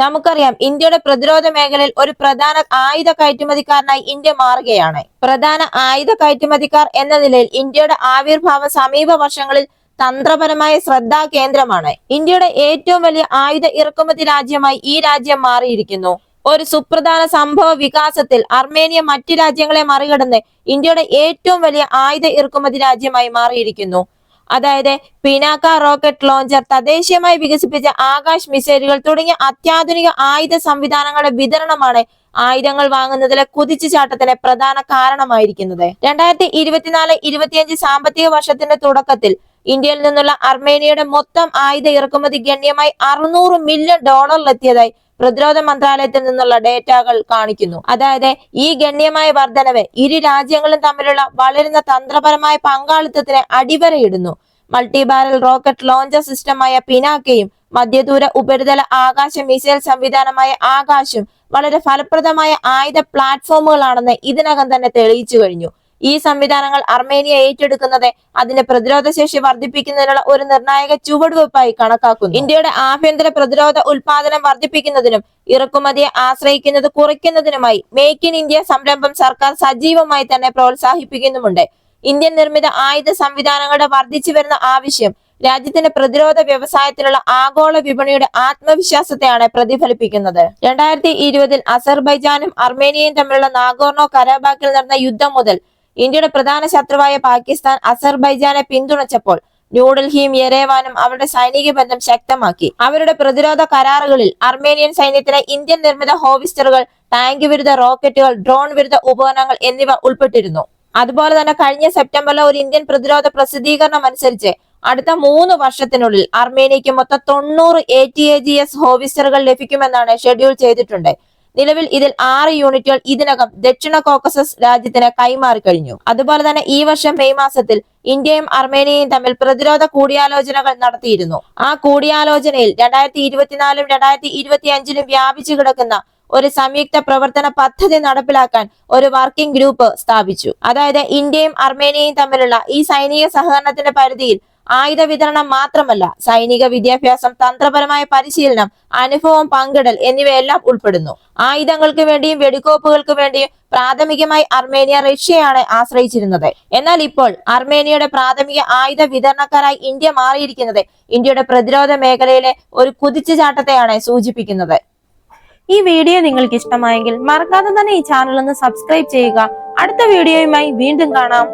നമുക്കറിയാം ഇന്ത്യയുടെ പ്രതിരോധ മേഖലയിൽ ഒരു പ്രധാന ആയുധ കയറ്റുമതിക്കാരനായി ഇന്ത്യ മാറുകയാണ്. പ്രധാന ആയുധ കയറ്റുമതിക്കാർ എന്ന നിലയിൽ ഇന്ത്യയുടെ ആവിർഭാവം സമീപ വർഷങ്ങളിൽ തന്ത്രപരമായ ശ്രദ്ധാ കേന്ദ്രമാണ്. ഇന്ത്യയുടെ ഏറ്റവും വലിയ ആയുധ ഇറക്കുമതി രാജ്യമായി ഈ രാജ്യം മാറിയിരിക്കുന്നു. ഒരു സുപ്രധാന സംഭവ വികാസത്തിൽ അർമേനിയ മറ്റു രാജ്യങ്ങളെ മറികടന്ന് ഇന്ത്യയുടെ ഏറ്റവും വലിയ ആയുധ ഇറക്കുമതി രാജ്യമായി മാറിയിരിക്കുന്നു. അതായത് പിനാക്ക റോക്കറ്റ് ലോഞ്ചർ, തദ്ദേശീയമായി വികസിപ്പിച്ച ആകാശ് മിസൈലുകൾ തുടങ്ങിയ അത്യാധുനിക ആയുധ സംവിധാനങ്ങളുടെ വിതരണമാണ് ആയുധങ്ങൾ വാങ്ങുന്നതിലെ കുതിച്ചുചാട്ടത്തിന് പ്രധാന കാരണമായിരിക്കുന്നത്. 2024-25 സാമ്പത്തിക വർഷത്തിന്റെ തുടക്കത്തിൽ ഇന്ത്യയിൽ നിന്നുള്ള അർമേനിയയുടെ മൊത്തം ആയുധ ഇറക്കുമതി ഗണ്യമായി $600 മില്യൺ പ്രതിരോധ മന്ത്രാലയത്തിൽ നിന്നുള്ള ഡേറ്റകൾ കാണിക്കുന്നു. അതായത് ഈ ഗണ്യമായ വർധനവ് ഇരു രാജ്യങ്ങളും തമ്മിലുള്ള വളരുന്ന തന്ത്രപരമായ പങ്കാളിത്തത്തിന് അടിവരയിടുന്നു. മൾട്ടി ബാരൽ റോക്കറ്റ് ലോഞ്ചർ സിസ്റ്റമായ പിനാക്കയും മധ്യദൂര ഉപരിതല ആകാശ മിസൈൽ സംവിധാനമായ ആകാശും വളരെ ഫലപ്രദമായ ആയുധ പ്ലാറ്റ്ഫോമുകളാണെന്ന് ഇതിനകം തന്നെ തെളിയിച്ചു കഴിഞ്ഞു. ഈ സംവിധാനങ്ങൾ അർമേനിയ ഏറ്റെടുക്കുന്നത് അതിന്റെ പ്രതിരോധ ശേഷി വർദ്ധിപ്പിക്കുന്നതിനുള്ള ഒരു നിർണായക ചുവടുവെപ്പായി കണക്കാക്കുന്നു. ഇന്ത്യയുടെ ആഭ്യന്തര പ്രതിരോധ ഉൽപാദനം വർദ്ധിപ്പിക്കുന്നതിനും ഇറക്കുമതിയെ ആശ്രയിക്കുന്നത് കുറയ്ക്കുന്നതിനുമായി മേക്ക് ഇൻ ഇന്ത്യ സംരംഭം സർക്കാർ സജീവമായി തന്നെ പ്രോത്സാഹിപ്പിക്കുന്നുമുണ്ട്. ഇന്ത്യൻ നിർമ്മിത ആയുധ സംവിധാനങ്ങളുടെ വർദ്ധിച്ചു വരുന്ന ആവശ്യം രാജ്യത്തിന്റെ പ്രതിരോധ വ്യവസായത്തിലുള്ള ആഗോള വിപണിയുടെ ആത്മവിശ്വാസത്തെയാണ് പ്രതിഫലിപ്പിക്കുന്നത്. 2020 അസർബൈജാനും അർമേനിയയും തമ്മിലുള്ള നാഗോർണോ കരാബാക്കിൽ നടന്ന യുദ്ധം മുതൽ ഇന്ത്യയുടെ പ്രധാന ശത്രുവായ പാകിസ്ഥാൻ അസർബൈജാനെ പിന്തുണച്ചപ്പോൾ ന്യൂഡൽഹിയും യെരേവാനും അവരുടെ സൈനിക ബന്ധം ശക്തമാക്കി. അവരുടെ പ്രതിരോധ കരാറുകളിൽ അർമേനിയൻ സൈന്യത്തിന് ഇന്ത്യൻ നിർമ്മിത ഹോവിസ്റ്ററുകൾ, ടാങ്ക് വിരുദ്ധ റോക്കറ്റുകൾ, ഡ്രോൺ വിരുദ്ധ ഉപകരണങ്ങൾ എന്നിവ ഉൾപ്പെട്ടിരുന്നു. അതുപോലെ തന്നെ കഴിഞ്ഞ സെപ്റ്റംബറിലെ ഒരു ഇന്ത്യൻ പ്രതിരോധ പ്രസിദ്ധീകരണം അനുസരിച്ച് അടുത്ത 3 വർഷത്തിനുള്ളിൽ അർമേനിയയ്ക്ക് മൊത്തം 90 ATAGS ഹോവിസ്റ്ററുകൾ ലഭിക്കുമെന്നാണ് ഷെഡ്യൂൾ ചെയ്തിട്ടുണ്ട്. നിലവിൽ ഇതിൽ 6 യൂണിറ്റുകൾ ഇതിനകം ദക്ഷിണ കോക്കസസ് രാജ്യത്തിന് കൈമാറി കഴിഞ്ഞു. അതുപോലെ തന്നെ ഈ വർഷം മെയ് മാസത്തിൽ ഇന്ത്യയും അർമേനിയയും തമ്മിൽ പ്രതിരോധ കൂടിയാലോചനകൾ നടത്തിയിരുന്നു. ആ കൂടിയാലോചനയിൽ 2024-ലും 2025-ലും വ്യാപിച്ചു കിടക്കുന്ന ഒരു സംയുക്ത പ്രവർത്തന പദ്ധതി നടപ്പിലാക്കാൻ ഒരു വർക്കിംഗ് ഗ്രൂപ്പ് സ്ഥാപിച്ചു. അതായത് ഇന്ത്യയും അർമേനിയയും തമ്മിലുള്ള ഈ സൈനിക സഹകരണത്തിന്റെ പരിധിയിൽ ആയുധ വിതരണം മാത്രമല്ല, സൈനിക വിദ്യാഭ്യാസം, തന്ത്രപരമായ പരിശീലനം, അനുഭവം പങ്കിടൽ എന്നിവയെല്ലാം ഉൾപ്പെടുന്നു. ആയുധങ്ങൾക്ക് വേണ്ടിയും വെടിക്കോപ്പുകൾക്ക് വേണ്ടിയും പ്രാഥമികമായി അർമേനിയ റഷ്യയാണ് ആശ്രയിച്ചിരുന്നത്. എന്നാൽ ഇപ്പോൾ അർമേനിയയുടെ പ്രാഥമിക ആയുധ വിതരണക്കാരായി ഇന്ത്യ മാറിയിരിക്കുന്നത് ഇന്ത്യയുടെ പ്രതിരോധ മേഖലയിലെ ഒരു കുതിച്ചുചാട്ടത്തെയാണ് സൂചിപ്പിക്കുന്നത്. ഈ വീഡിയോ നിങ്ങൾക്ക് ഇഷ്ടമായെങ്കിൽ മറക്കാതെ തന്നെ ഈ ചാനൽ ഒന്ന് സബ്സ്ക്രൈബ് ചെയ്യുക. അടുത്ത വീഡിയോയുമായി വീണ്ടും കാണാം.